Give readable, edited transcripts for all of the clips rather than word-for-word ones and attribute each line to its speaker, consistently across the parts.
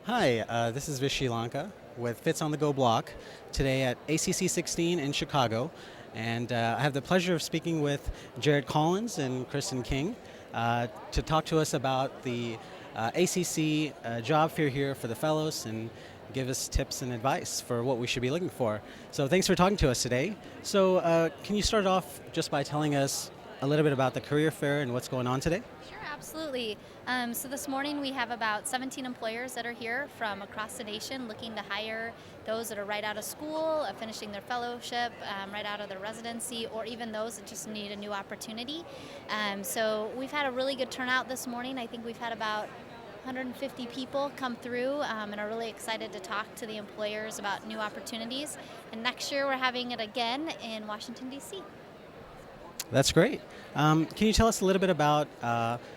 Speaker 1: Hi, this is Vish Lanka with Fits on the Go Block today at ACC 16 in Chicago. And I have the pleasure of speaking with Jared Collins and Kristen King to talk to us about the ACC job fair here for the fellows and give us tips and advice for what we should be looking for. So thanks for talking to us today. So can you start off just by telling us a little bit about the career fair and what's going on today?
Speaker 2: Sure, absolutely. So this morning we have about 17 employers that are here from across the nation looking to hire those that are right out of school, finishing their fellowship, right out of their residency, or even those that just need a new opportunity. So we've had a really good turnout this morning. I think we've had about 150 people come through and are really excited to talk to the employers about new opportunities. And next year we're having it again in Washington, D.C.
Speaker 1: That's great. Can you tell us a little bit about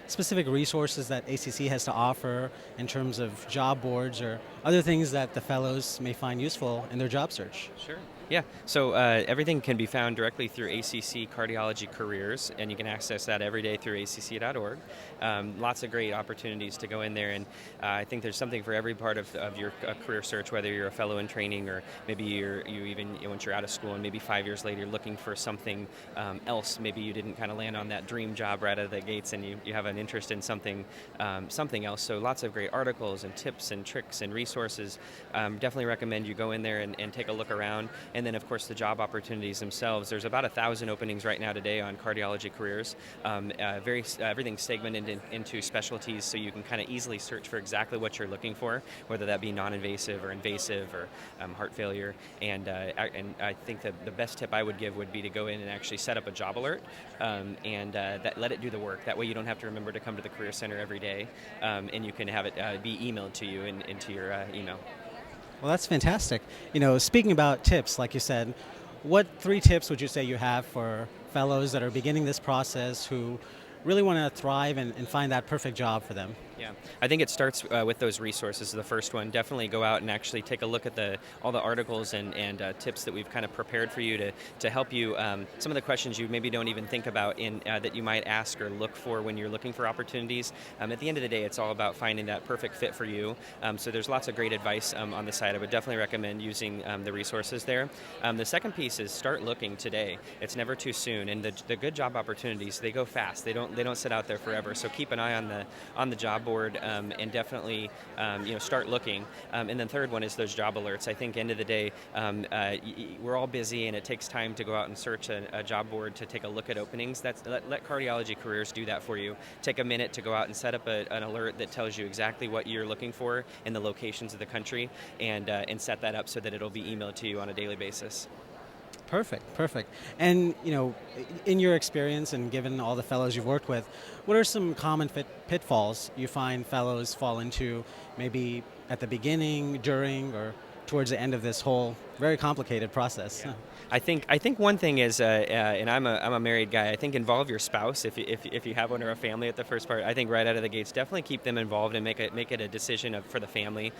Speaker 1: specific resources that ACC has to offer in terms of job boards or other things that the fellows may find useful in their job search?
Speaker 3: Sure. Yeah. So everything can be found directly through ACC Cardiology Careers, and you can access that every day through acc.org. Lots of great opportunities to go in there, and I think there's something for every part of your career search, whether you're a fellow in training or maybe once you're out of school and maybe 5 years later you're looking for something else. Maybe you didn't kind of land on that dream job right out of the gates, and you have an interest in something else. So lots of great articles and tips and tricks and resources. Definitely recommend you go in there and take a look around. And then, of course, the job opportunities themselves. There's about 1,000 openings right now today on cardiology careers. Everything's segmented into specialties, so you can kind of easily search for exactly what you're looking for, whether that be non-invasive or invasive or heart failure. And I think that the best tip I would give would be to go in and actually set up a job alert and let it do the work. That way you don't have to remember to come to the Career Center every day, and you can have it be emailed to you into your email.
Speaker 1: Well, that's fantastic. Speaking about tips, like you said, what 3 tips would you say you have for fellows that are beginning this process who really want to thrive and find that perfect job for them?
Speaker 3: Yeah, I think it starts with those resources. The first one, definitely go out and actually take a look at all the articles and tips that we've kind of prepared for you to help you. Some of the questions you maybe don't even think about that you might ask or look for when you're looking for opportunities. At the end of the day, it's all about finding that perfect fit for you. So there's lots of great advice on the site. I would definitely recommend using the resources there. The second piece is start looking today. It's never too soon, and the good job opportunities, they go fast. They don't sit out there forever. So keep an eye on the job board and definitely start looking. And then third one is those job alerts. I think end of the day we're all busy and it takes time to go out and search a job board to take a look at openings. Let Cardiology Careers do that for you. Take a minute to go out and set up an alert that tells you exactly what you're looking for in the locations of the country and set that up so that it'll be emailed to you on a daily basis.
Speaker 1: Perfect. And, in your experience and given all the fellows you've worked with, what are some common pitfalls you find fellows fall into maybe at the beginning, during, or towards the end of this whole very complicated process?
Speaker 3: Yeah. I think one thing is, and I'm a married guy. I think involve your spouse if you have one or a family at the first part. I think right out of the gates, definitely keep them involved and make it a decision for the family.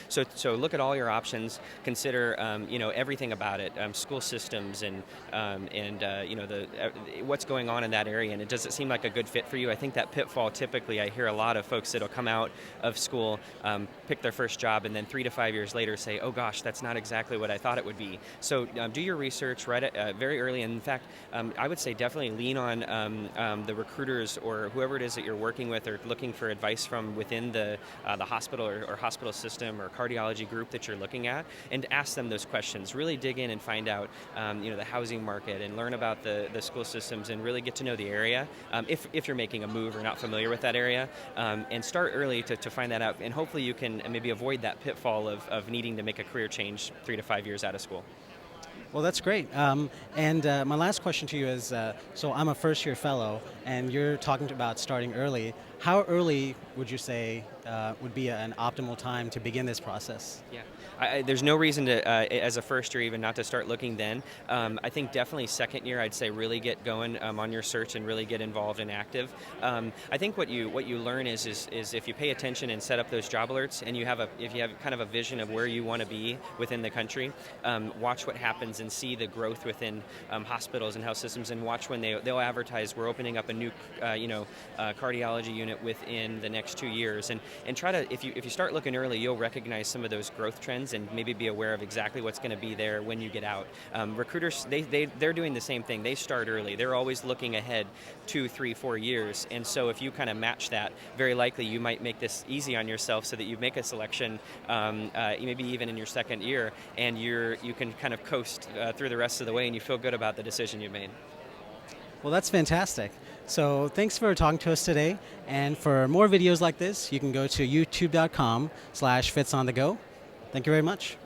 Speaker 3: So look at all your options. Consider everything about it, school systems and what's going on in that area. And does it seem like a good fit for you? I think that pitfall. Typically, I hear a lot of folks that'll come out of school, pick their first job, and then 3 to 5 years later say, "Oh gosh, that's not exactly what I thought it would be." So do your research very early, and in fact, I would say definitely lean on the recruiters or whoever it is that you're working with or looking for advice from within the hospital or hospital system or cardiology group that you're looking at, and ask them those questions. Really dig in and find out the housing market and learn about the school systems and really get to know the area if you're making a move or not familiar with that area, and start early to find that out, and hopefully you can maybe avoid that pitfall of needing to make a career change 3 to 5 years out of school.
Speaker 1: Well, that's great. And my last question to you is, so I'm a first-year fellow, and you're talking about starting early. How early would you say would be an optimal time to begin this process?
Speaker 3: Yeah, there's no reason to, as a first year, even not to start looking then. I think definitely second year, I'd say really get going on your search and really get involved and active. I think what you learn is if you pay attention and set up those job alerts, and if you have kind of a vision of where you want to be within the country, watch what happens and see the growth within hospitals and health systems, and watch when they'll advertise we're opening up a new cardiology unit it within the next 2 years. And try to, if you start looking early, you'll recognize some of those growth trends and maybe be aware of exactly what's going to be there when you get out. Recruiters, they're doing the same thing. They start early. They're always looking ahead 2, 3, 4 years. And so if you kind of match that, very likely you might make this easy on yourself so that you make a selection maybe even in your second year, and you can kind of coast through the rest of the way, and you feel good about the decision you made.
Speaker 1: Well, that's fantastic. So thanks for talking to us today. And for more videos like this, you can go to youtube.com/fitsonthego. Thank you very much.